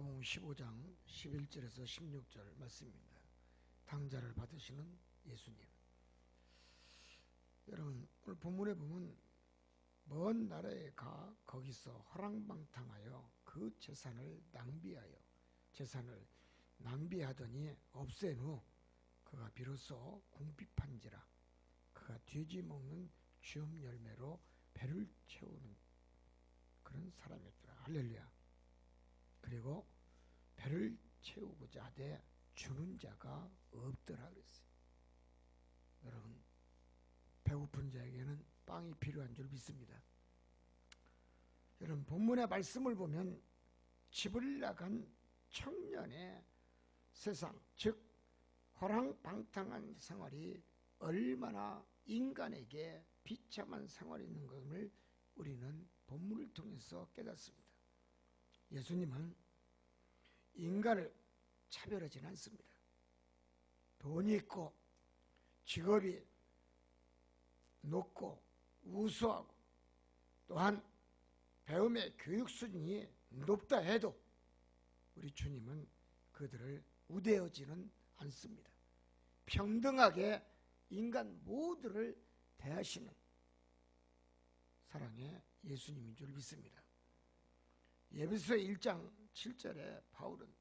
마가복음 15장 11절에서 16절 말씀입니다. 탕자를 받으시는 예수님. 여러분, 오늘 본문에 보면 먼 나라에 가 거기서 허랑방탕하여 그 재산을 낭비하더니 없앤 후 그가 비로소 궁핍한지라 그가 돼지 먹는 쥐엄 열매로 배를 채우는 그런 사람이었더라. 할렐루야. 그리고 배를 채우고자 하되 주는 자가 없더라 그랬어요. 여러분, 배고픈 자에게는 빵이 필요한 줄 믿습니다. 여러분, 본문의 말씀을 보면 집을 나간 청년의 세상, 즉 허랑방탕한 생활이 얼마나 인간에게 비참한 생활이 있는 것을 우리는 본문을 통해서 깨닫습니다. 예수님은 인간을 차별하지는 않습니다. 돈이 있고 직업이 높고 우수하고 또한 배움의 교육 수준이 높다 해도 우리 주님은 그들을 우대하지는 않습니다. 평등하게 인간 모두를 대하시는 사랑의 예수님인 줄 믿습니다. 에베소서 1장 7절에 바울은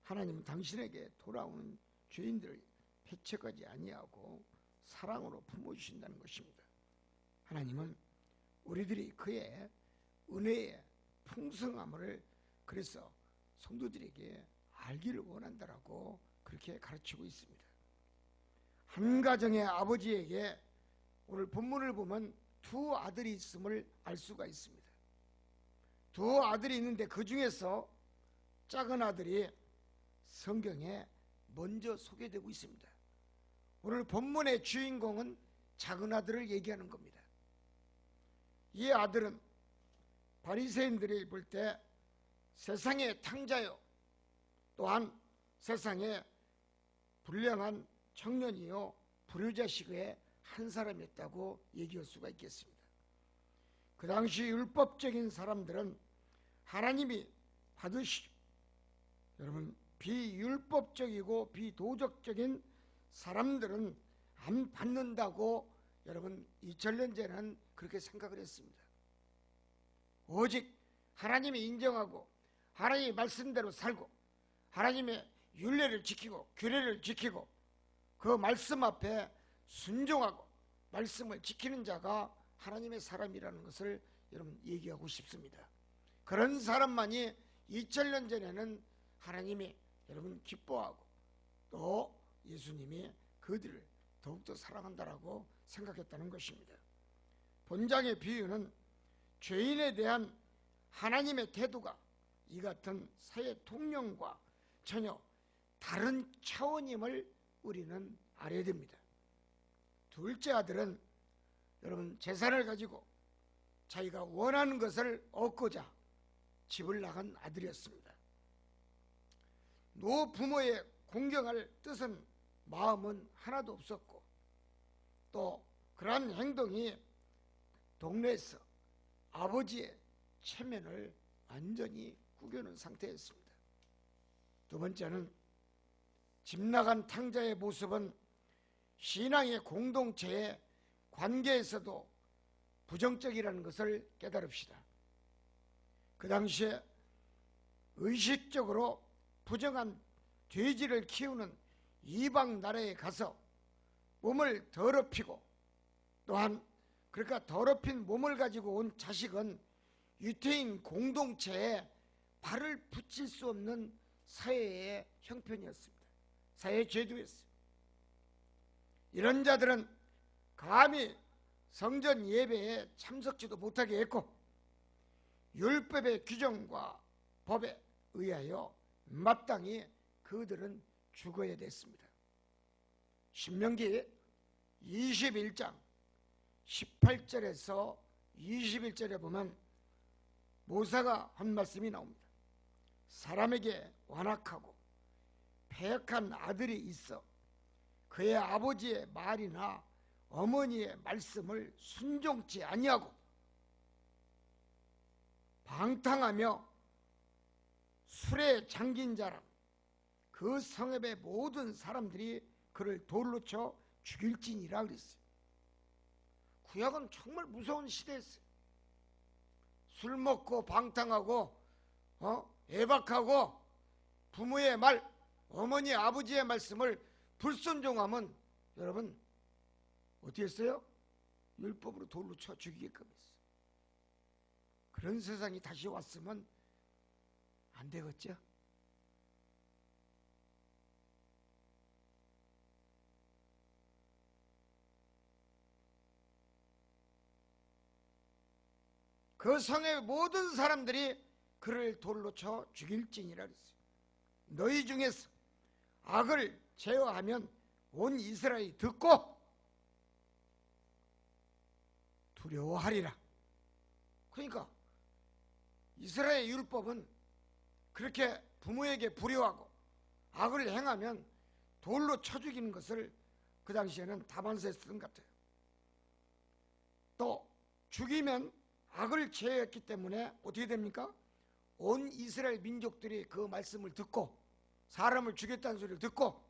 하나님은 당신에게 돌아오는 죄인들을 배척하지 아니하고 사랑으로 품어주신다는 것입니다. 하나님은 우리들이 그의 은혜의 풍성함을 그래서 성도들에게 알기를 원한다라고 그렇게 가르치고 있습니다. 한 가정의 아버지에게 오늘 본문을 보면 두 아들이 있음을 알 수가 있습니다. 두 아들이 있는데 그 중에서 작은 아들이 성경에 먼저 소개되고 있습니다. 오늘 본문의 주인공은 작은 아들을 얘기하는 겁니다. 이 아들은 바리새인들이 볼 때 세상의 탕자요, 또한 세상의 불량한 청년이요 불효자식의 한 사람이었다고 얘기할 수가 있겠습니다. 그 당시 율법적인 사람들은 하나님이 여러분, 비율법적이고 비도덕적인 사람들은 안 받는다고 여러분 2000년 전에는 그렇게 생각을 했습니다. 오직 하나님이 인정하고 하나님의 말씀대로 살고 하나님의 율례를 지키고 규례를 지키고 그 말씀 앞에 순종하고 말씀을 지키는 자가 하나님의 사람이라는 것을 여러분 얘기하고 싶습니다. 그런 사람만이 2000년 전에는 하나님이 여러분 기뻐하고 또 예수님이 그들을 더욱더 사랑한다라고 생각했다는 것입니다. 본장의 비유는 죄인에 대한 하나님의 태도가 이 같은 사회 통념과 전혀 다른 차원임을 우리는 알아야 됩니다. 둘째 아들은 여러분 재산을 가지고 자기가 원하는 것을 얻고자 집을 나간 아들이었습니다. 노부모의 공경할 뜻은 마음은 하나도 없었고 또 그러한 행동이 동네에서 아버지의 체면을 완전히 구겨놓은 상태였습니다. 두 번째는 집 나간 탕자의 모습은 신앙의 공동체의 관계에서도 부정적이라는 것을 깨달읍시다. 그 당시에 의식적으로 부정한 돼지를 키우는 이방 나라에 가서 몸을 더럽히고 또한 그러니까 더럽힌 몸을 가지고 온 자식은 유태인 공동체에 발을 붙일 수 없는 사회의 형편이었습니다. 사회의 제도였습니다. 이런 자들은 감히 성전 예배에 참석지도 못하게 했고 율법의 규정과 법에 의하여 마땅히 그들은 죽어야 됐습니다. 신명기 21장 18절에서 21절에 보면 모세가 한 말씀이 나옵니다. 사람에게 완악하고 패역한 아들이 있어 그의 아버지의 말이나 어머니의 말씀을 순종치 아니하고 방탕하며 술에 잠긴 자라 그 성읍의 모든 사람들이 그를 돌로 쳐 죽일지니라 그랬어요. 구약은 정말 무서운 시대였어요. 술 먹고 방탕하고 애박하고 부모의 말, 어머니 아버지의 말씀을 불순종하면 여러분 어떻게 했어요? 율법으로 돌로 쳐 죽이게끔 했어요. 그런 세상이 다시 왔으면 안 되겠죠? 그 성의 모든 사람들이 그를 돌로 쳐 죽일지니라 그랬어요. 너희 중에서 악을 제어하면 온 이스라엘이 듣고 두려워하리라. 그러니까 이스라엘 율법은 그렇게 부모에게 불효하고 악을 행하면 돌로 쳐 죽이는 것을 그 당시에는 다반사에 쓴 것 같아요. 또 죽이면 악을 제어했기 때문에 어떻게 됩니까? 온 이스라엘 민족들이 그 말씀을 듣고 사람을 죽였다는 소리를 듣고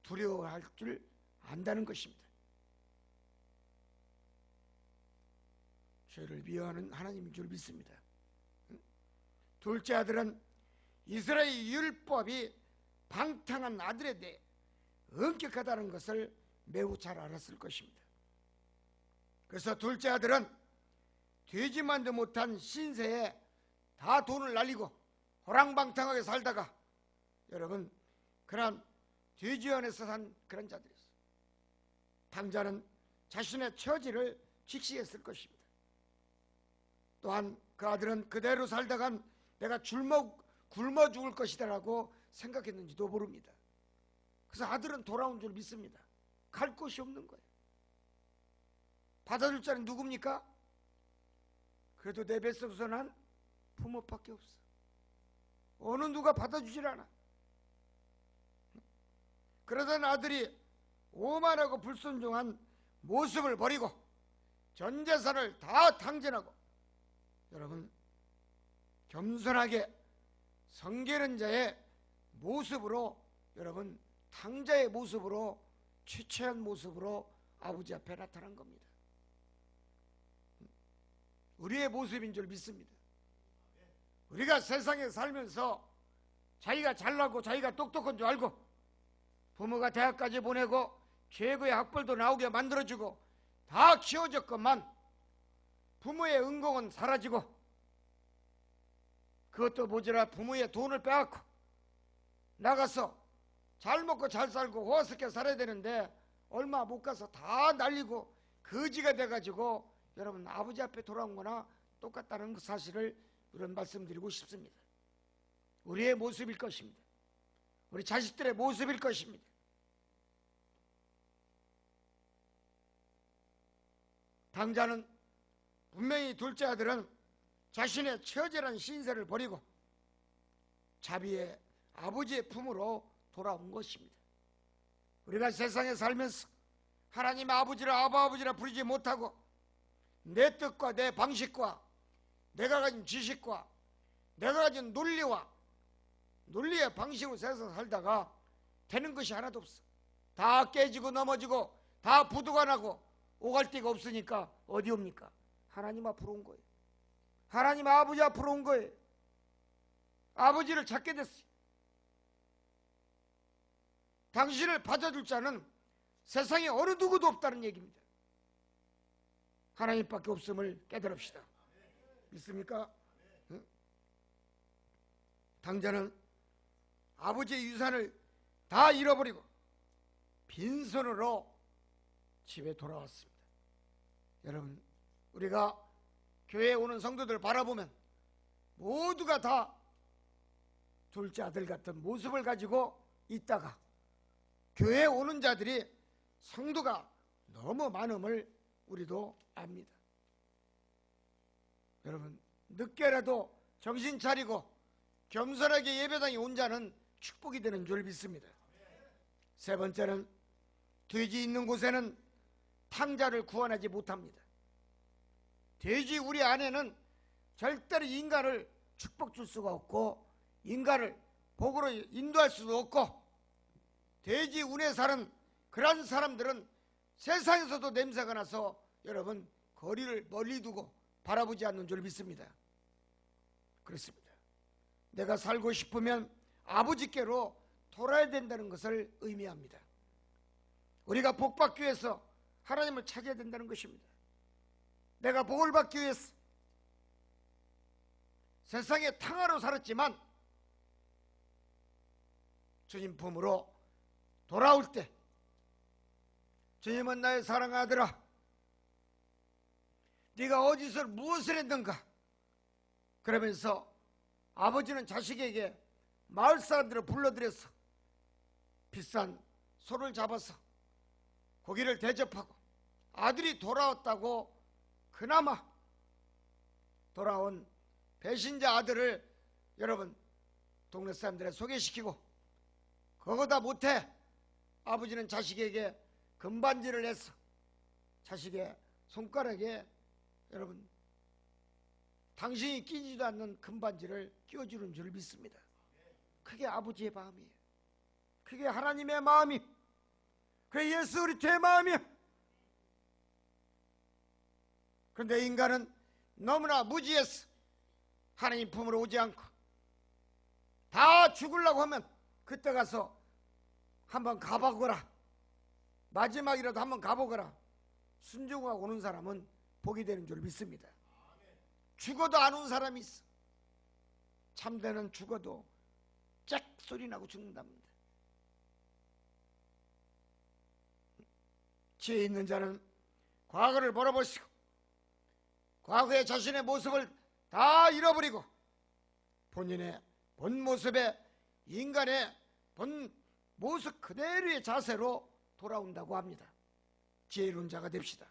두려워할 줄 안다는 것입니다. 죄를 미워하는 하나님인 줄 믿습니다. 둘째 아들은 이스라엘 율법이 방탕한 아들에 대해 엄격하다는 것을 매우 잘 알았을 것입니다. 그래서 둘째 아들은 되지만도 못한 신세에 다 돈을 날리고 호랑방탕하게 살다가 여러분 그런 돼지원에서 산 그런 자들이었어요. 탕자는 자신의 처지를 직시했을 것입니다. 또한 그 아들은 그대로 살다간 내가 굶어 죽을 것이다라고 생각했는지도 모릅니다. 그래서 아들은 돌아온 줄 믿습니다. 갈 곳이 없는 거예요. 받아줄 자는 누굽니까? 그래도 내 뱃속에서 난 부모밖에 없어. 어느 누가 받아주질 않아. 그러던 아들이 오만하고 불순종한 모습을 버리고 전 재산을 다 탕진하고 여러분 겸손하게 성계는 자의 모습으로 여러분 탕자의 모습으로 취취한 모습으로 아버지 앞에 나타난 겁니다. 우리의 모습인 줄 믿습니다. 우리가 세상에 살면서 자기가 잘나고 자기가 똑똑한 줄 알고 부모가 대학까지 보내고 최고의 학벌도 나오게 만들어주고 다 키워줬건만 부모의 은공은 사라지고 그것도 모자라 부모의 돈을 빼앗고 나가서 잘 먹고 잘 살고 호화스럽게 살아야 되는데 얼마 못 가서 다 날리고 거지가 돼가지고 여러분 아버지 앞에 돌아온 거나 똑같다는 그 사실을 이런 말씀드리고 싶습니다. 우리의 모습일 것입니다. 우리 자식들의 모습일 것입니다. 당자는 분명히 둘째 아들은 자신의 처절한 신세를 버리고 자비의 아버지의 품으로 돌아온 것입니다. 우리가 세상에 살면서 하나님 아버지를 아버지라 부르지 못하고 내 뜻과 내 방식과 내가 가진 지식과 내가 가진 논리의 방식으로 세상 살다가 되는 것이 하나도 없어. 다 깨지고 넘어지고 다 부도가 나고 오갈 데가 없으니까 어디 옵니까? 하나님 앞으로 온 거예요. 하나님 아버지 앞으로 온 거예요. 아버지를 찾게 됐어요. 당신을 받아줄 자는 세상에 어느 누구도 없다는 얘기입니다. 하나님밖에 없음을 깨달읍시다. 믿습니까? 응? 당자는 아버지의 유산을 다 잃어버리고 빈손으로 집에 돌아왔습니다. 여러분 우리가 교회에 오는 성도들 바라보면 모두가 다 둘째 아들 같은 모습을 가지고 있다가 교회에 오는 자들이 성도가 너무 많음을 우리도 압니다. 여러분 늦게라도 정신 차리고 겸손하게 예배당에 온 자는 축복이 되는 줄 믿습니다. 세 번째는 돼지 있는 곳에는 탕자를 구원하지 못합니다. 돼지 우리 안에는 절대로 인간을 축복 줄 수가 없고 인간을 복으로 인도할 수도 없고, 돼지 운에 사는 그런 사람들은 세상에서도 냄새가 나서 여러분 거리를 멀리 두고 바라보지 않는 줄 믿습니다. 그렇습니다. 내가 살고 싶으면 아버지께로 돌아야 된다는 것을 의미합니다. 우리가 복 받기 위해서 하나님을 찾아야 된다는 것입니다. 내가 복을 받기 위해서 세상에 탕화로 살았지만 주님 품으로 돌아올 때, 주님은 나의 사랑하는 아들아, 네가 어디서 무엇을 했는가? 그러면서 아버지는 자식에게 마을 사람들을 불러들여서 비싼 소를 잡아서 고기를 대접하고 아들이 돌아왔다고 그나마 돌아온 배신자 아들을 여러분 동네 사람들에 소개시키고, 그거다 못해 아버지는 자식에게 금반지를 해서 자식의 손가락에 여러분 당신이 끼지도 않는 금반지를 끼워주는 줄 믿습니다. 그게 아버지의 마음이에요. 그게 하나님의 마음이, 그게 예수 그리스도의 마음이에요. 그런데 인간은 너무나 무지해서 하나님 품으로 오지 않고 다 죽으려고 하면 그때 가서 한번 가보거라, 마지막이라도 한번 가보거라 순종하고 오는 사람은 복이 되는 줄 믿습니다. 죽어도 안 온 사람이 있어. 참되는 죽어도 짝 소리 나고 죽는답니다. 지혜 있는 자는 과거를 바라보시고 과거의 자신의 모습을 다 잃어버리고 본인의 본 모습에, 인간의 본 모습 그대로의 자세로 돌아온다고 합니다. 지혜로운 자가 됩시다.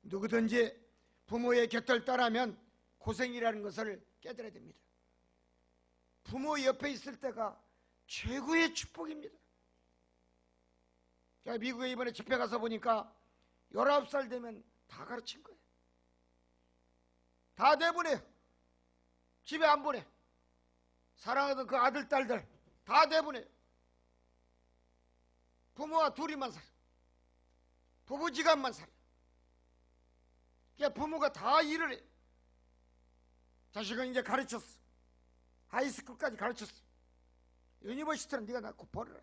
누구든지 부모의 곁을 떠나면 고생이라는 것을 깨달아야 됩니다. 부모 옆에 있을 때가 최고의 축복입니다. 제가 미국에 이번에 집회 가서 보니까 19살 되면 다 가르친 거예요. 다 내보내요. 집에 안 보내. 사랑하던 그 아들, 딸들 다 내보내요. 부모와 둘이만 살아. 부부지간만 살아. 그러니까 부모가 다 일을 해. 자식은 이제 가르쳤어. 하이스쿨까지 가르쳤어. 유니버시티는 네가 낳고 버려라.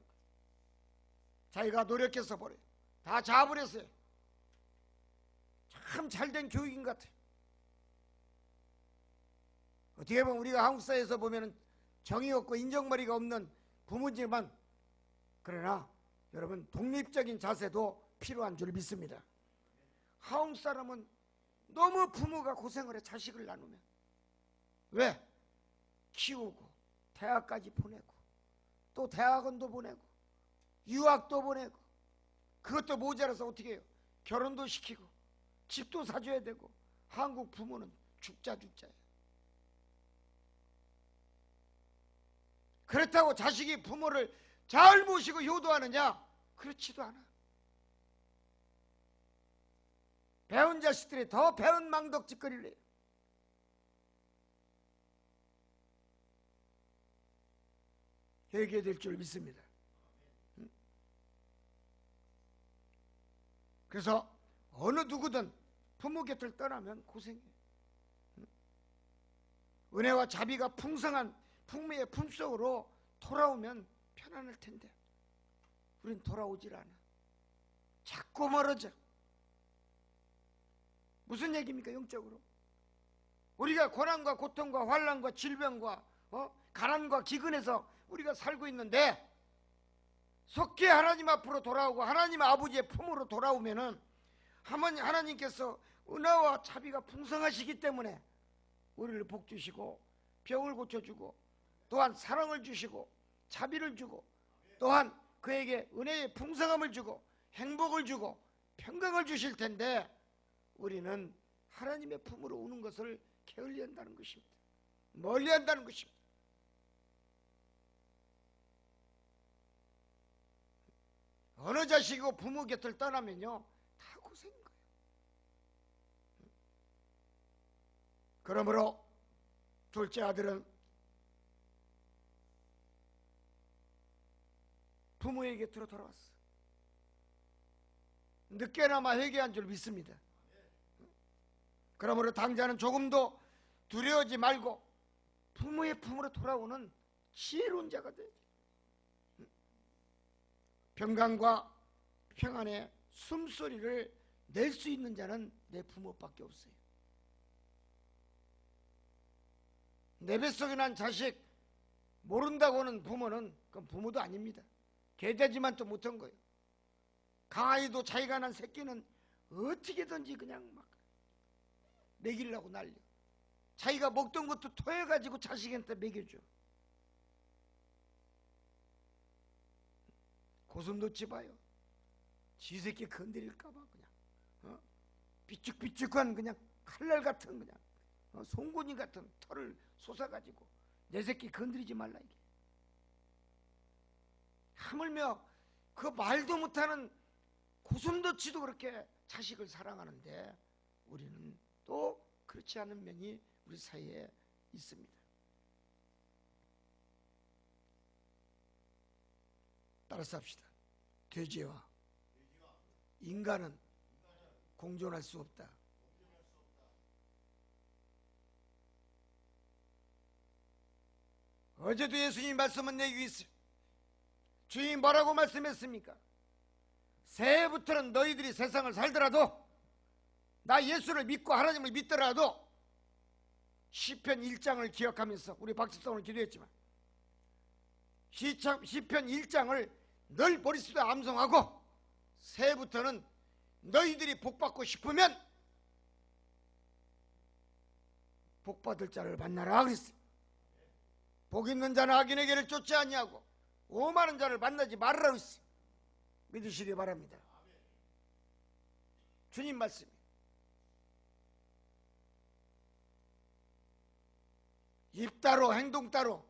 자기가 노력해서 버려요. 다 자아버렸어요. 참 잘된 교육인 것 같아요. 어떻게 보면 우리가 한국 사회에서 보면 정이 없고 인정머리가 없는 부모지만, 그러나 여러분 독립적인 자세도 필요한 줄 믿습니다. 한국 사람은 너무 부모가 고생을 해. 자식을 나누면 왜? 키우고 대학까지 보내고 또 대학원도 보내고 유학도 보내고, 그것도 모자라서 어떻게 해요? 결혼도 시키고 집도 사줘야 되고. 한국 부모는 죽자예요. 그렇다고 자식이 부모를 잘 모시고 효도하느냐? 그렇지도 않아. 배운 자식들이 더 배운 망덕짓거리를 해요. 회개될 줄 믿습니다. 그래서 어느 누구든 부모 곁을 떠나면 고생해요. 은혜와 자비가 풍성한 풍미의 품속으로 돌아오면 편안할 텐데 우린 돌아오질 않아. 자꾸 멀어져. 무슨 얘기입니까? 영적으로 우리가 고난과 고통과 환난과 질병과 가난과 기근에서 우리가 살고 있는데, 속히 하나님 앞으로 돌아오고 하나님 아버지의 품으로 돌아오면은 하나님께서 은혜와 자비가 풍성하시기 때문에 우리를 복 주시고 병을 고쳐주고 또한 사랑을 주시고 자비를 주고 또한 그에게 은혜의 풍성함을 주고 행복을 주고 평강을 주실 텐데, 우리는 하나님의 품으로 오는 것을 게을리한다는 것입니다. 멀리한다는 것입니다. 어느 자식이고 부모 곁을 떠나면요 다 고생인 거예요. 그러므로 둘째 아들은 부모의 곁으로 돌아왔어. 늦게나마 회개한 줄 믿습니다. 그러므로 당자는 조금도 두려워하지 말고 부모의 품으로 돌아오는 지혜로운 자가 돼야 돼. 평강과 평안의 숨소리를 낼 수 있는 자는 내 부모밖에 없어요. 내 뱃속에 난 자식 모른다고 하는 부모는 그건 부모도 아닙니다. 개되지만 또 못한 거예요. 강아지도 자기가 난 새끼는 어떻게든지 그냥 막 먹이려고 난려. 자기가 먹던 것도 토해가지고 자식한테 먹여줘. 고슴 놓지 봐요. 지 새끼 건드릴까봐 그냥 삐죽삐죽한 그냥 칼날 같은 그냥 송곳니 같은 털을 솟아가지고 내 새끼 건드리지 말라 이게. 하물며 그 말도 못하는 고슴도치도 그렇게 자식을 사랑하는데 우리는 또 그렇지 않은 면이 우리 사이에 있습니다. 따라서 합시다. 돼지와 인간은 공존할 수 없다. 어제도 예수님 말씀은 내기 있어요. 주님이 뭐라고 말씀했습니까? 새해부터는 너희들이 세상을 살더라도 나 예수를 믿고 하나님을 믿더라도 시편 1장을 기억하면서 우리 박집사 오늘 기도했지만 시편 1장을 늘 머릿속에 암송하고 새해부터는 너희들이 복받고 싶으면 복받을 자를 만나라 그랬어요. 복 있는 자는 악인의 길을 쫓지 아니하고 오만한 자를 만나지 말으라 그랬어요. 믿으시기 바랍니다. 주님 말씀이 입 따로 행동 따로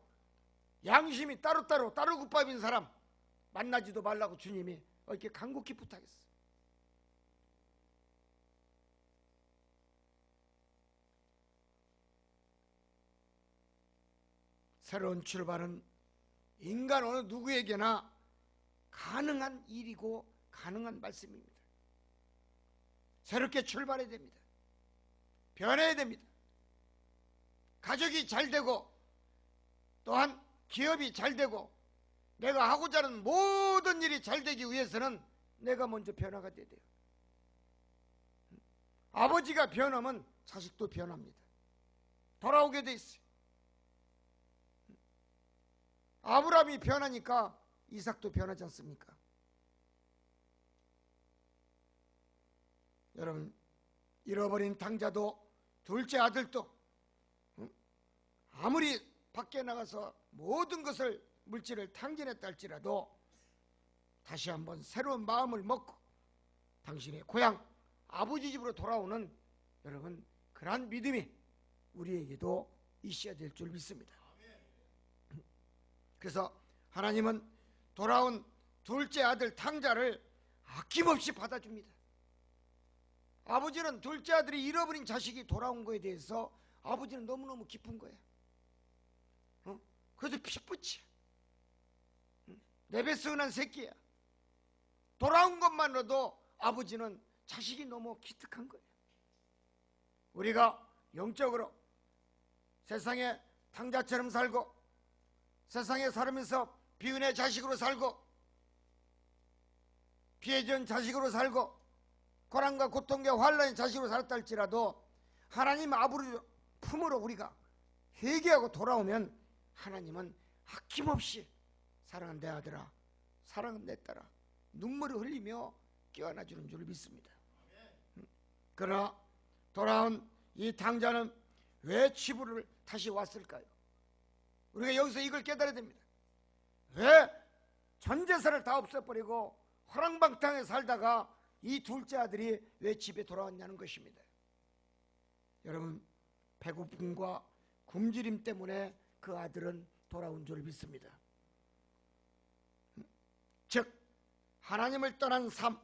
양심이 따로따로 따로국밥인 사람 만나지도 말라고 주님이 이렇게 간곡히 부탁했어요. 새로운 출발은 인간 어느 누구에게나 가능한 일이고 가능한 말씀입니다. 새롭게 출발해야 됩니다. 변해야 됩니다. 가족이 잘 되고 또한 기업이 잘 되고 내가 하고자 하는 모든 일이 잘 되기 위해서는 내가 먼저 변화가 돼야 돼요. 아버지가 변하면 자식도 변합니다. 돌아오게 돼 있어요. 아브라함이 변하니까 이삭도 변하지 않습니까? 여러분, 잃어버린 당자도 둘째 아들도 아무리 밖에 나가서 모든 것을 물질을 탕진했다 할지라도 다시 한번 새로운 마음을 먹고 당신의 고향 아버지 집으로 돌아오는 여러분 그러한 믿음이 우리에게도 있어야 될 줄 믿습니다. 그래서 하나님은 돌아온 둘째 아들 탕자를 아낌없이 받아줍니다. 아버지는 둘째 아들이 잃어버린 자식이 돌아온 것에 대해서 아버지는 너무너무 기쁜 거야. 그래서 피뿌치 내 뱃속에 난 새끼야. 돌아온 것만으로도 아버지는 자식이 너무 기특한 거예요. 우리가 영적으로 세상에 탕자처럼 살고 세상에 살면서 비운의 자식으로 살고 피해준 자식으로 살고 고난과 고통과 환난의 자식으로 살았다 할지라도 하나님 아버지 품으로 우리가 회개하고 돌아오면 하나님은 아낌없이 사랑하는 내 아들아 사랑하는 내 딸아 눈물을 흘리며 껴안아주는 줄 믿습니다. 그러나 돌아온 이 탕자는 왜 집으로 다시 왔을까요? 우리가 여기서 이걸 깨달아야 됩니다. 왜 전 재산을 다 없애버리고 허랑방탕에 살다가 이 둘째 아들이 왜 집에 돌아왔냐는 것입니다. 여러분 배고픔과 굶주림 때문에 그 아들은 돌아온 줄 믿습니다. 즉 하나님을 떠난 삶,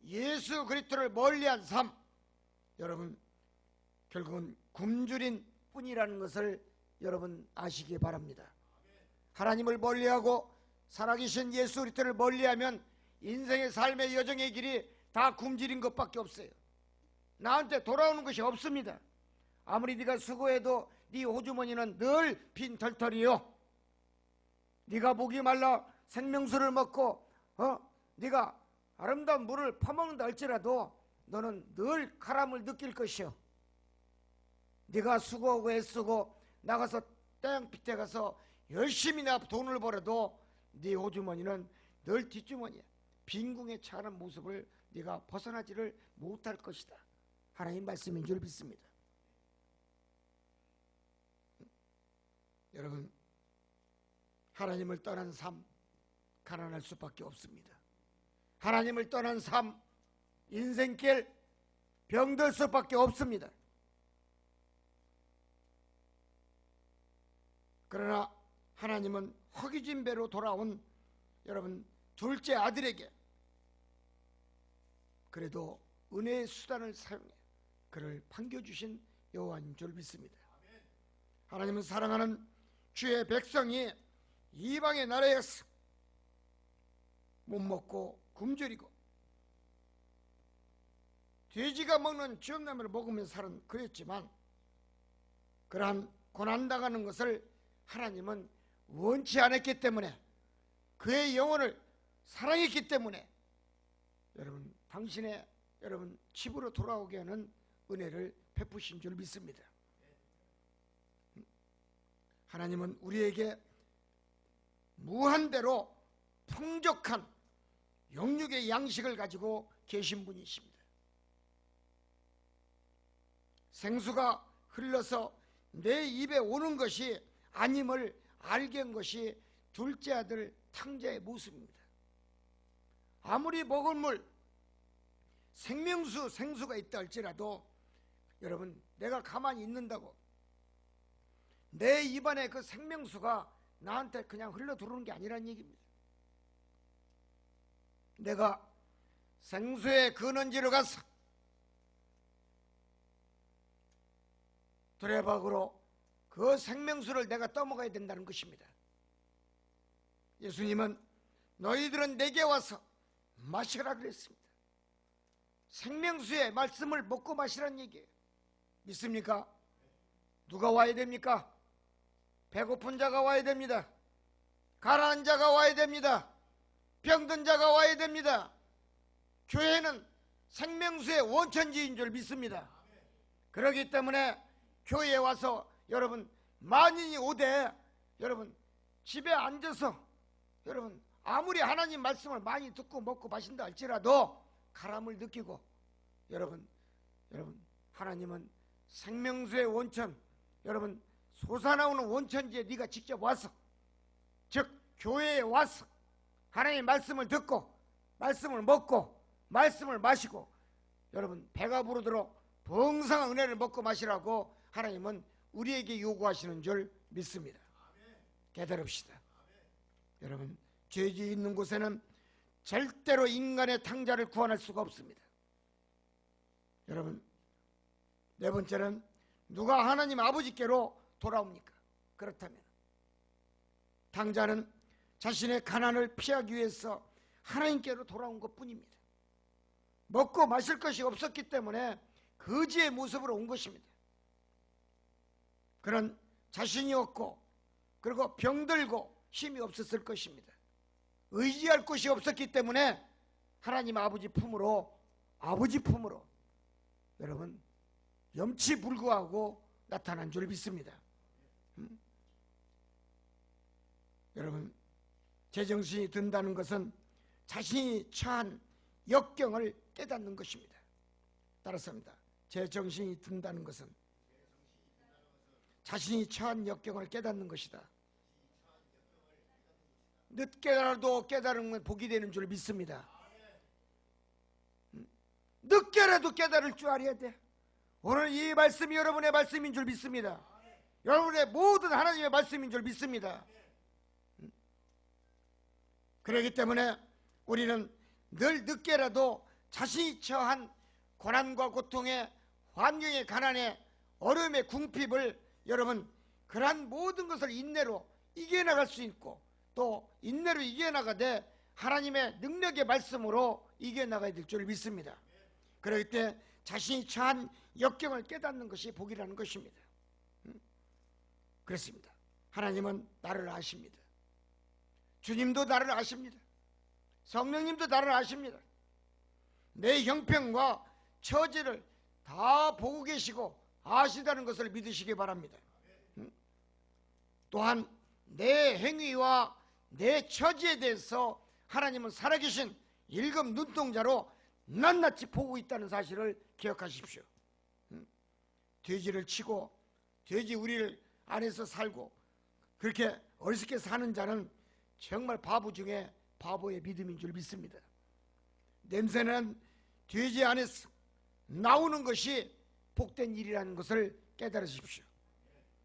예수 그리스도를 멀리한 삶, 여러분 결국은 굶주린 뿐이라는 것을 여러분 아시기 바랍니다. 하나님을 멀리하고 살아계신 예수 그리스도를 멀리하면 인생의 삶의 여정의 길이 다 굶주린 것밖에 없어요. 나한테 돌아오는 것이 없습니다. 아무리 네가 수고해도 네 호주머니는 늘 빈털털이요. 네가 목이 말라 생명수를 먹고 네가 아름다운 물을 퍼먹는다 할지라도 너는 늘 가람을 느낄 것이요. 네가 수고하고 애쓰고 나가서 땅빛에 가서 열심히 나 돈을 벌어도 네 호주머니는 늘 뒷주머니야. 빈궁에 차는 모습을 네가 벗어나지를 못할 것이다. 하나님 말씀인 줄 믿습니다. 여러분, 하나님을 떠난 삶 가난할 수밖에 없습니다. 하나님을 떠난 삶 인생길 병들 수밖에 없습니다. 그러나 하나님은 허기진 배로 돌아온 여러분 둘째 아들에게 그래도 은혜의 수단을 사용해 그를 반겨주신 여호와인 줄 믿습니다. 하나님은 사랑하는 주의 백성이 이방의 나라에서 못 먹고 굶주리고 돼지가 먹는 쥐엄나무를 먹으면서 사는 그랬지만 그러한 고난당하는 것을 하나님은 원치 않았기 때문에 그의 영혼을 사랑했기 때문에 여러분 당신의 여러분 집으로 돌아오게 하는 은혜를 베푸신 줄 믿습니다. 하나님은 우리에게 무한대로 풍족한 영육의 양식을 가지고 계신 분이십니다. 생수가 흘러서 내 입에 오는 것이 아님을 알게 한 것이 둘째 아들 탕자의 모습입니다. 아무리 먹을 물 생수가 있다 할지라도 여러분 내가 가만히 있는다고 내 입안에 그 생명수가 나한테 그냥 흘러 들어오는 게 아니란 얘기입니다. 내가 생수의 근원지로 가서 두레박으로 그 생명수를 내가 떠먹어야 된다는 것입니다. 예수님은 너희들은 내게 와서 마시라 그랬습니다. 생명수의 말씀을 먹고 마시라는 얘기예요. 믿습니까? 누가 와야 됩니까? 배고픈 자가 와야 됩니다. 가난한 자가 와야 됩니다. 병든 자가 와야 됩니다. 교회는 생명수의 원천지인 줄 믿습니다. 그렇기 때문에 교회에 와서 여러분 만인이 오되 여러분 집에 앉아서 여러분 아무리 하나님 말씀을 많이 듣고 먹고 마신다 할지라도 가람을 느끼고 여러분 하나님은 생명수의 원천 여러분 솟아나오는 원천지에 네가 직접 와서 즉 교회에 와서 하나님의 말씀을 듣고 말씀을 먹고 말씀을 마시고 여러분 배가 부르도록 풍성한 은혜를 먹고 마시라고 하나님은 우리에게 요구하시는 줄 믿습니다. 깨달읍시다. 여러분 죄지 있는 곳에는 절대로 인간의 탕자를 구원할 수가 없습니다. 여러분 네 번째는 누가 하나님 아버지께로 돌아옵니까? 그렇다면 탕자는 자신의 가난을 피하기 위해서 하나님께로 돌아온 것뿐입니다. 먹고 마실 것이 없었기 때문에 거지의 모습으로 온 것입니다. 그는 자신이 없고 그리고 병들고 힘이 없었을 것입니다. 의지할 곳이 없었기 때문에 하나님 아버지 품으로 여러분 염치불구하고 나타난 줄 믿습니다. 여러분 제정신이 든다는 것은 자신이 처한 역경을 깨닫는 것입니다. 따라서입니다. 제정신이 든다는 것은 자신이 처한 역경을 깨닫는 것이다. 늦게라도 깨달으면 복이 되는 줄 믿습니다. 늦게라도 깨달을 줄 알아야 돼. 오늘 이 말씀이 여러분의 말씀인 줄 믿습니다. 여러분의 모든 하나님의 말씀인 줄 믿습니다. 그렇기 때문에 우리는 늘 늦게라도 자신이 처한 고난과 고통의 환경의 가난의 어려움의 궁핍을 여러분 그러한 모든 것을 인내로 이겨나갈 수 있고 또 인내로 이겨나가되 하나님의 능력의 말씀으로 이겨나가야 될 줄 믿습니다. 그럴 때 자신이 처한 역경을 깨닫는 것이 복이라는 것입니다. 그렇습니다. 하나님은 나를 아십니다. 주님도 나를 아십니다. 성령님도 나를 아십니다. 내 형편과 처지를 다 보고 계시고 아시다는 것을 믿으시기 바랍니다. 또한 내 행위와 내 처지에 대해서 하나님은 살아계신 일금 눈동자로 낱낱이 보고 있다는 사실을 기억하십시오. 돼지를 치고 돼지 우리를 안에서 살고 그렇게 어리석게 사는 자는 정말 바보 중에 바보의 믿음인 줄 믿습니다. 냄새는 돼지 안에서 나오는 것이 복된 일이라는 것을 깨달으십시오.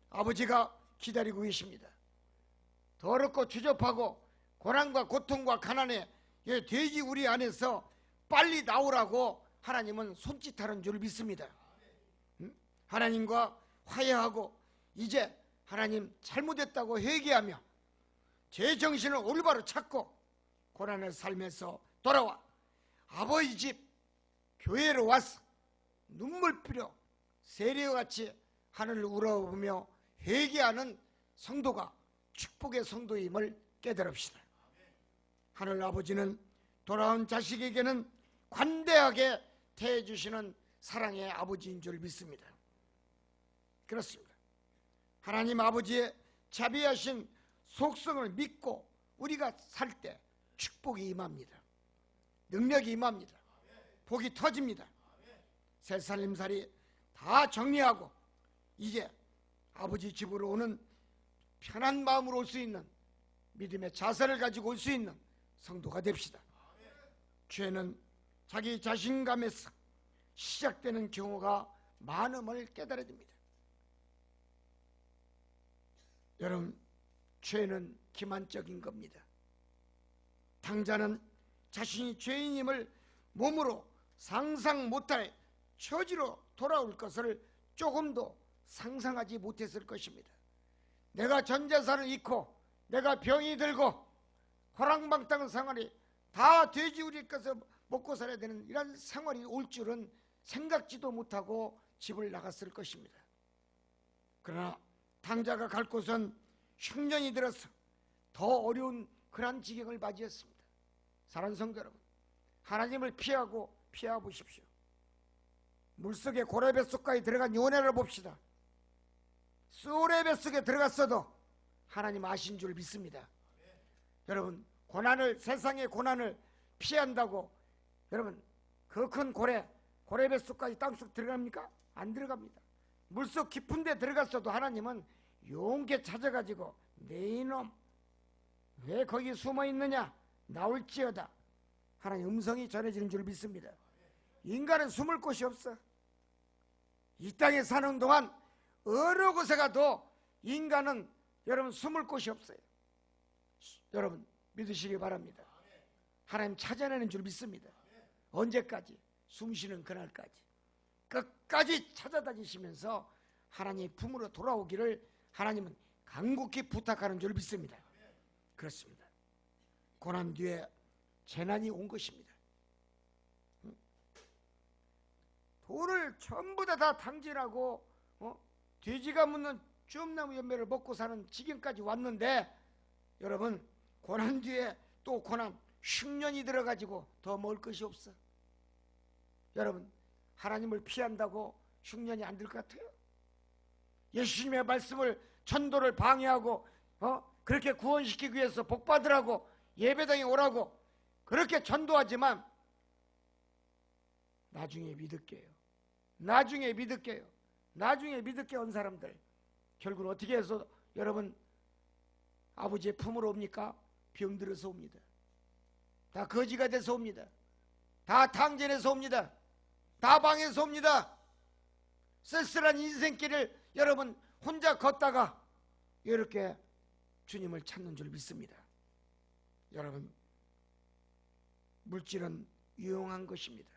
아버지가 기다리고 계십니다. 더럽고 추접하고 고난과 고통과 가난에 돼지 우리 안에서 빨리 나오라고 하나님은 손짓하는 줄 믿습니다. 하나님과 화해하고 이제 하나님 잘못했다고 회개하며 제 정신을 올바로 찾고 고난의 삶에서 돌아와 아버지 집 교회로 와서 눈물흘려 세리와 같이 하늘을 우러보며 회개하는 성도가 축복의 성도임을 깨달읍시다. 하늘 아버지는 돌아온 자식에게는 관대하게 대해주시는 사랑의 아버지인 줄 믿습니다. 그렇습니다. 하나님 아버지의 자비하신 속성을 믿고 우리가 살 때 축복이 임합니다. 능력이 임합니다. 복이 터집니다. 새 살림살이 다 정리하고 이제 아버지 집으로 오는 편한 마음으로 올 수 있는 믿음의 자세를 가지고 올 수 있는 성도가 됩시다. 죄는 자기 자신감에서 시작되는 경우가 많음을 깨달아야 됩니다. 여러분, 죄는 기만적인 겁니다. 당자는 자신이 죄인임을 몸으로 상상 못할 처지로 돌아올 것을 조금도 상상하지 못했을 것입니다. 내가 전 재산을 잃고 내가 병이 들고 호랑방탕 생활이 다 돼지우리 것을 먹고 살아야 되는 이런 생활이 올 줄은 생각지도 못하고 집을 나갔을 것입니다. 그러나 당자가 갈 곳은 흉년이 들어서 더 어려운 그런 지경을 맞이했습니다. 사랑하는 성도 여러분, 하나님을 피하고 피하 보십시오. 물속에 고래뱃속까지 들어간 요나를 봅시다. 쏘레뱃속에 들어갔어도 하나님 아신 줄 믿습니다. 여러분, 세상의 고난을 피한다고 여러분 그 큰 고래뱃속까지 땅속 들어갑니까? 안 들어갑니다. 물속 깊은 데 들어갔어도 하나님은 용케 찾아가지고 내 이놈 왜 거기 숨어 있느냐 나올지어다 하나님 음성이 전해지는 줄 믿습니다. 인간은 숨을 곳이 없어. 이 땅에 사는 동안 어느 곳에 가도 인간은 여러분 숨을 곳이 없어요. 여러분 믿으시기 바랍니다. 하나님 찾아내는 줄 믿습니다. 언제까지? 숨쉬는 그날까지 끝까지 찾아다니시면서 하나님의 품으로 돌아오기를 하나님은 간곡히 부탁하는 줄 믿습니다. 그렇습니다. 고난 뒤에 재난이 온 것입니다. 돌을 전부 다 탕진하고 돼지가 묻는 쫌나무 열매를 먹고 사는 지경까지 왔는데 여러분 고난 뒤에 또 고난 흉년이 들어가지고 더 먹을 것이 없어. 여러분 하나님을 피한다고 흉년이 안 들 것 같아요? 예수님의 말씀을 전도를 방해하고 그렇게 구원시키기 위해서 복받으라고 예배당에 오라고 그렇게 전도하지만 나중에 믿을게요. 나중에 믿을게 온 사람들 결국은 어떻게 해서 여러분 아버지의 품으로 옵니까? 병들어서 옵니다. 다 거지가 돼서 옵니다. 다 탕진해서 옵니다. 다 방에서 옵니다. 쓸쓸한 인생길을 여러분 혼자 걷다가 이렇게 주님을 찾는 줄 믿습니다. 여러분 물질은 유용한 것입니다.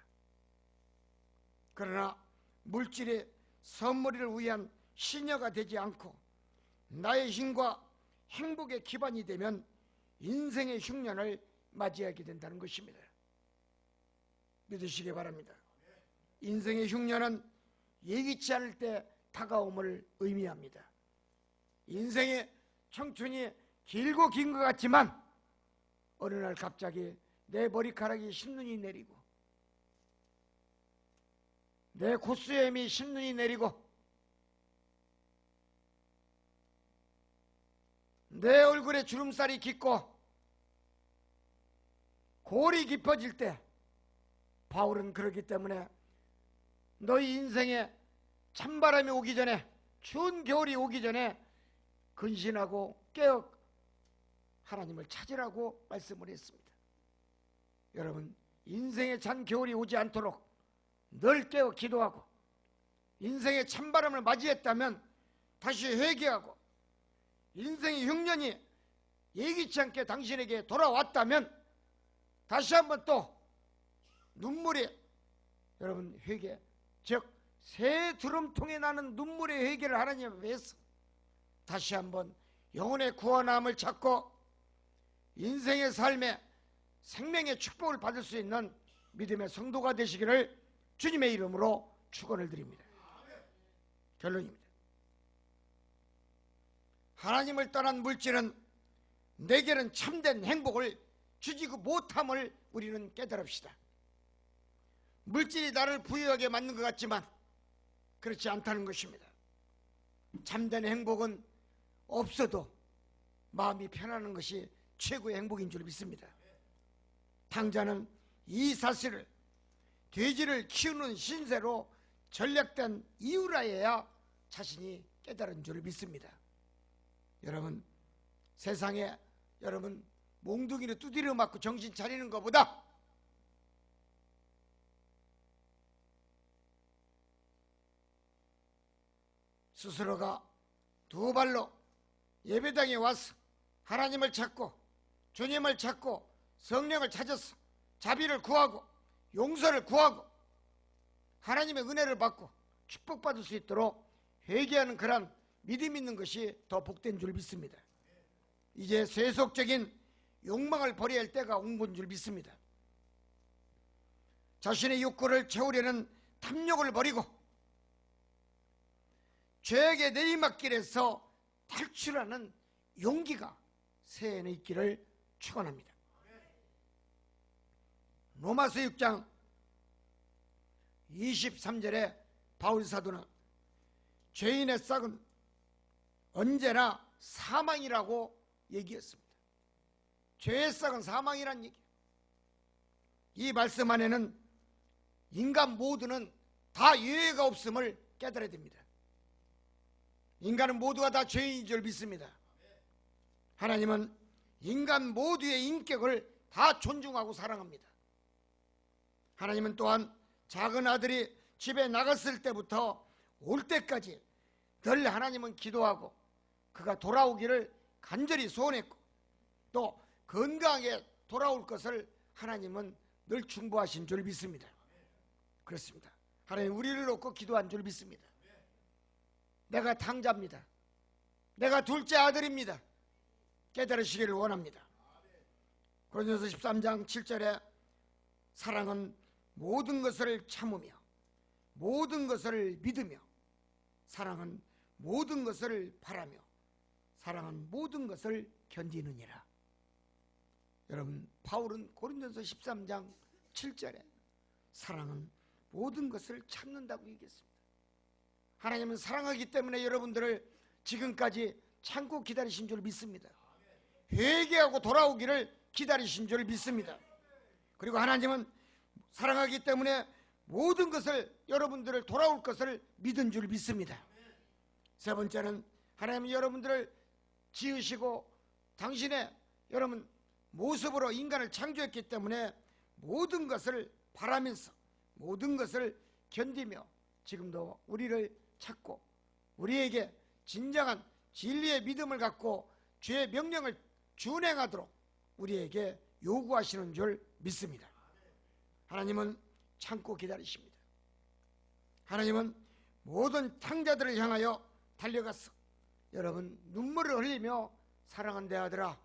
그러나 물질이 선물을 위한 시녀가 되지 않고 나의 힘과 행복의 기반이 되면 인생의 흉년을 맞이하게 된다는 것입니다. 믿으시기 바랍니다. 인생의 흉년은 예기치 않을 때 다가옴을 의미합니다. 인생의 청춘이 길고 긴 것 같지만 어느 날 갑자기 내 머리카락이 신눈이 내리고 내 콧수염이 신눈이 내리고 내 얼굴에 주름살이 깃고 골이 깊어질 때 바울은 그러기 때문에 너희 인생에 찬바람이 오기 전에 추운 겨울이 오기 전에 근신하고 깨어 하나님을 찾으라고 말씀을 했습니다. 여러분, 인생의 찬 겨울이 오지 않도록 늘 깨어 기도하고 인생의 찬바람을 맞이했다면 다시 회개하고 인생의 흉년이 예기치 않게 당신에게 돌아왔다면 다시 한번 또 눈물이 여러분 회개, 즉 새 드럼통에 나는 눈물의 회개를 하나님 앞에 해서 다시 한번 영혼의 구원함을 찾고 인생의 삶에 생명의 축복을 받을 수 있는 믿음의 성도가 되시기를 주님의 이름으로 축원을 드립니다. 결론입니다. 하나님을 떠난 물질은 내게는 참된 행복을 주지 못함을 우리는 깨달읍시다. 물질이 나를 부유하게 만든 것 같지만 그렇지 않다는 것입니다. 참된 행복은 없어도 마음이 편안한 것이 최고의 행복인 줄 믿습니다. 탕자는 이 사실을 돼지를 키우는 신세로 전략된 이유라야 자신이 깨달은 줄 믿습니다. 여러분, 세상에 여러분 몽둥이를 두드려 맞고 정신 차리는 것보다 스스로가 두 발로 예배당에 와서 하나님을 찾고 주님을 찾고 성령을 찾아서 자비를 구하고 용서를 구하고 하나님의 은혜를 받고 축복받을 수 있도록 회개하는 그런 믿음 있는 것이 더 복된 줄 믿습니다. 이제 세속적인 욕망을 버려야 할 때가 온 건 줄 믿습니다. 자신의 욕구를 채우려는 탐욕을 버리고 죄악의 내리막길에서 탈출하는 용기가 새해에 있기를 축원합니다. 로마서 6장 23절에 바울 사도는 죄인의 싹은 언제나 사망이라고 얘기했습니다. 죄의 싹은 사망이란 얘기. 이 말씀 안에는 인간 모두는 다 예외가 없음을 깨달아야 됩니다. 인간은 모두가 다 죄인인 줄 믿습니다. 하나님은 인간 모두의 인격을 다 존중하고 사랑합니다. 하나님은 또한 작은 아들이 집에 나갔을 때부터 올 때까지 늘 하나님은 기도하고 그가 돌아오기를 간절히 소원했고 또 건강하게 돌아올 것을 하나님은 늘 충고하신 줄 믿습니다. 그렇습니다. 하나님 우리를 놓고 기도한 줄 믿습니다. 내가 탕자입니다. 내가 둘째 아들입니다. 깨달으시기를 원합니다. 고린도서 13장 7절에 사랑은 모든 것을 참으며 모든 것을 믿으며 사랑은 모든 것을 바라며 사랑은 모든 것을 견디느니라. 여러분, 바울은 고린도서 13장 7절에 사랑은 모든 것을 참는다고 얘기했습니다. 하나님은 사랑하기 때문에 여러분들을 지금까지 참고 기다리신 줄 믿습니다. 회개하고 돌아오기를 기다리신 줄 믿습니다. 그리고 하나님은 사랑하기 때문에 모든 것을 여러분들을 돌아올 것을 믿은 줄 믿습니다. 세 번째는 하나님은 여러분들을 지으시고 당신의 여러분 모습으로 인간을 창조했기 때문에 모든 것을 바라면서 모든 것을 견디며 지금도 우리를 찾고 우리에게 진정한 진리의 믿음을 갖고 주의 명령을 준행하도록 우리에게 요구하시는 줄 믿습니다. 하나님은 참고 기다리십니다. 하나님은 모든 탕자들을 향하여 달려가서 여러분 눈물을 흘리며 사랑하는 내 아들아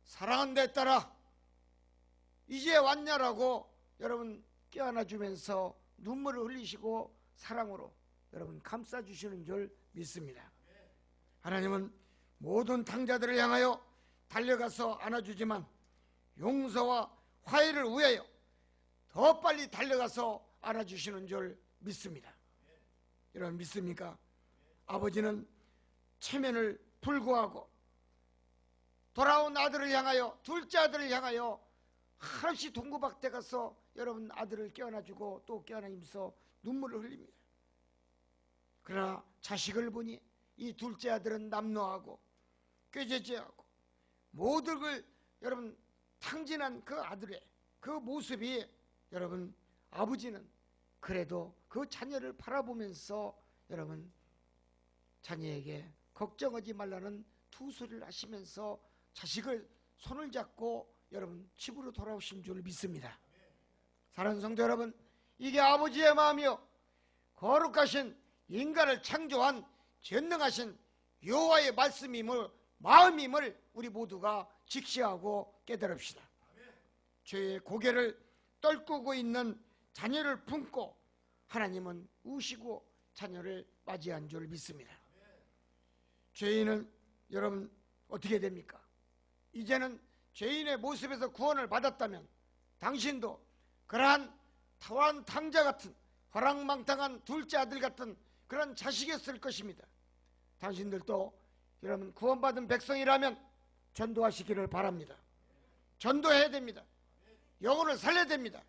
사랑한 데 따라 이제 왔냐라고 여러분 껴안아주면서 눈물을 흘리시고 사랑으로 여러분 감싸주시는 줄 믿습니다. 하나님은 모든 탕자들을 향하여 달려가서 안아주지만 용서와 화해를 위하여 더 빨리 달려가서 안아주시는 줄 믿습니다. 여러분 믿습니까? 아버지는 체면을 불구하고 돌아온 아들을 향하여, 둘째 아들을 향하여 한없이 동구박대 가서 여러분 아들을 껴안아주고 또 껴안으면서 눈물을 흘립니다. 그러나 자식을 보니 이 둘째 아들은 남노하고 꾀죄죄하고 모든 걸 여러분 탕진한 그 아들의 그 모습이 여러분 아버지는 그래도 그 자녀를 바라보면서 여러분 자녀에게 걱정하지 말라는 투소리를 하시면서 자식을 손을 잡고 여러분 집으로 돌아오신 줄 믿습니다. 사랑하는 성도 여러분, 이게 아버지의 마음이요 거룩하신 인간을 창조한 전능하신 여호와의 말씀임을, 마음임을 우리 모두가 직시하고 깨달읍시다. 죄의 고개를 떨구고 있는 자녀를 품고 하나님은 우시고 자녀를 맞이한 줄 믿습니다. 죄인은 여러분 어떻게 됩니까? 이제는 죄인의 모습에서 구원을 받았다면 당신도 그러한 타환 탕자 같은 허랑망탕한 둘째 아들 같은 그런 자식이었을 것입니다. 당신들도 여러분 구원받은 백성이라면 전도하시기를 바랍니다. 전도해야 됩니다. 영혼을 살려야 됩니다.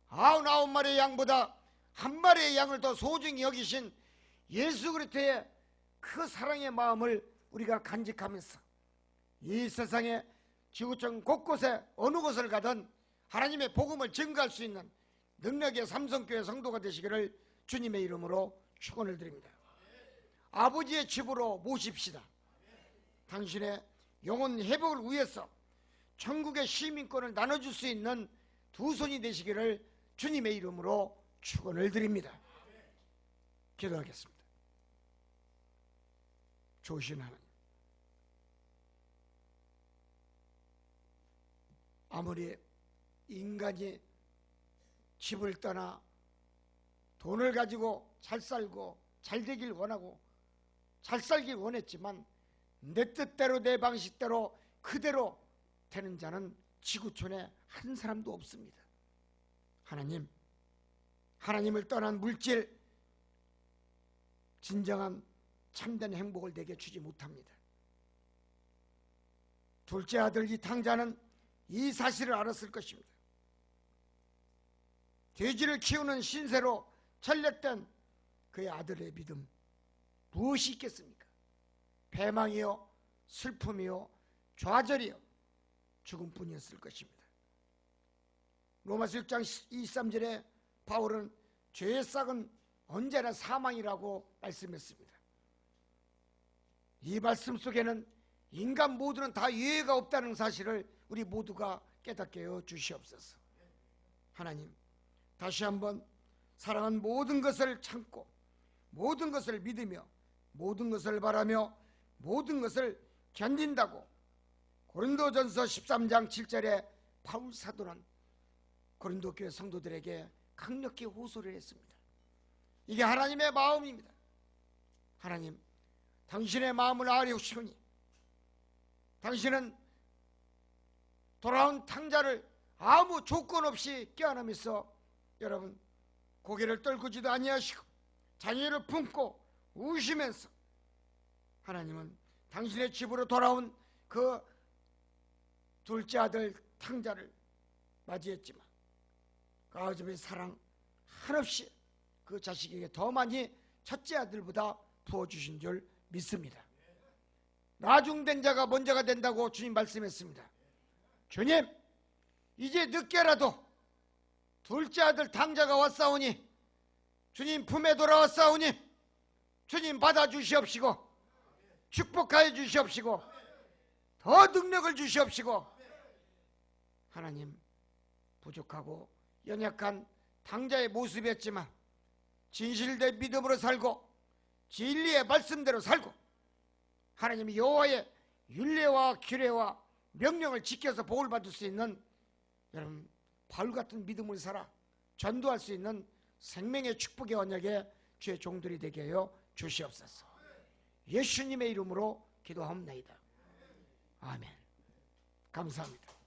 99마리의 양보다 한 마리의 양을 더 소중히 여기신 예수 그리스도의 그 사랑의 마음을 우리가 간직하면서 이 세상의 지구촌 곳곳에 어느 곳을 가든 하나님의 복음을 증거할 수 있는 능력의 삼성교회 성도가 되시기를 주님의 이름으로 축원을 드립니다. 아버지의 집으로 모십시다. 당신의 영혼 회복을 위해서 천국의 시민권을 나눠줄 수 있는 두 손이 되시기를 주님의 이름으로 축원을 드립니다. 기도하겠습니다. 좋으신 하나님, 아무리 인간이 집을 떠나 돈을 가지고 잘 살고 잘 되길 원하고 잘 살길 원했지만 내 뜻대로 내 방식대로 그대로 되는 자는 지구촌에 한 사람도 없습니다. 하나님, 하나님을 떠난 물질, 진정한 참된 행복을 내게 주지 못합니다. 둘째 아들 이 탕자는 이 사실을 알았을 것입니다. 돼지를 키우는 신세로 전략된 그의 아들의 믿음 무엇이 있겠습니까? 패망이요, 슬픔이요, 좌절이요, 죽음뿐이었을 것입니다. 로마서 6장 23절에 바울은 죄의 싹은 언제나 사망이라고 말씀했습니다. 이 말씀 속에는 인간 모두는 다 예외가 없다는 사실을 우리 모두가 깨닫게 해 주시옵소서. 하나님, 다시 한번 사랑한 모든 것을 참고 모든 것을 믿으며 모든 것을 바라며 모든 것을 견딘다고 고린도전서 13장 7절에 바울 사도는 고린도 교회 성도들에게 강력히 호소를 했습니다. 이게 하나님의 마음입니다. 하나님, 당신의 마음을 알려주시오니 당신은 돌아온 탕자를 아무 조건 없이 껴안으면서 여러분 고개를 떨구지도 아니하시고 자녀를 품고 우시면서 하나님은 당신의 집으로 돌아온 그 둘째 아들 탕자를 맞이했지만 그 아버지의 사랑 한없이 그 자식에게 더 많이 첫째 아들보다 부어주신 줄 믿습니다. 나중된 자가 먼저가 된다고 주님 말씀했습니다. 주님, 이제 늦게라도 둘째 아들 탕자가 왔사오니 주님 품에 돌아왔사오니 주님 받아주시옵시고 축복하여 주시옵시고 더 능력을 주시옵시고 하나님, 부족하고 연약한 탕자의 모습이었지만 진실된 믿음으로 살고 진리의 말씀대로 살고 하나님의 여호와의 율례와 규례와 명령을 지켜서 복을 받을 수 있는 여러분 바울 같은 믿음을 살아 전도할 수 있는 생명의 축복의 언약에 주의 종들이 되게 하여 주시옵소서. 예수님의 이름으로 기도하옵나이다. 아멘. 감사합니다.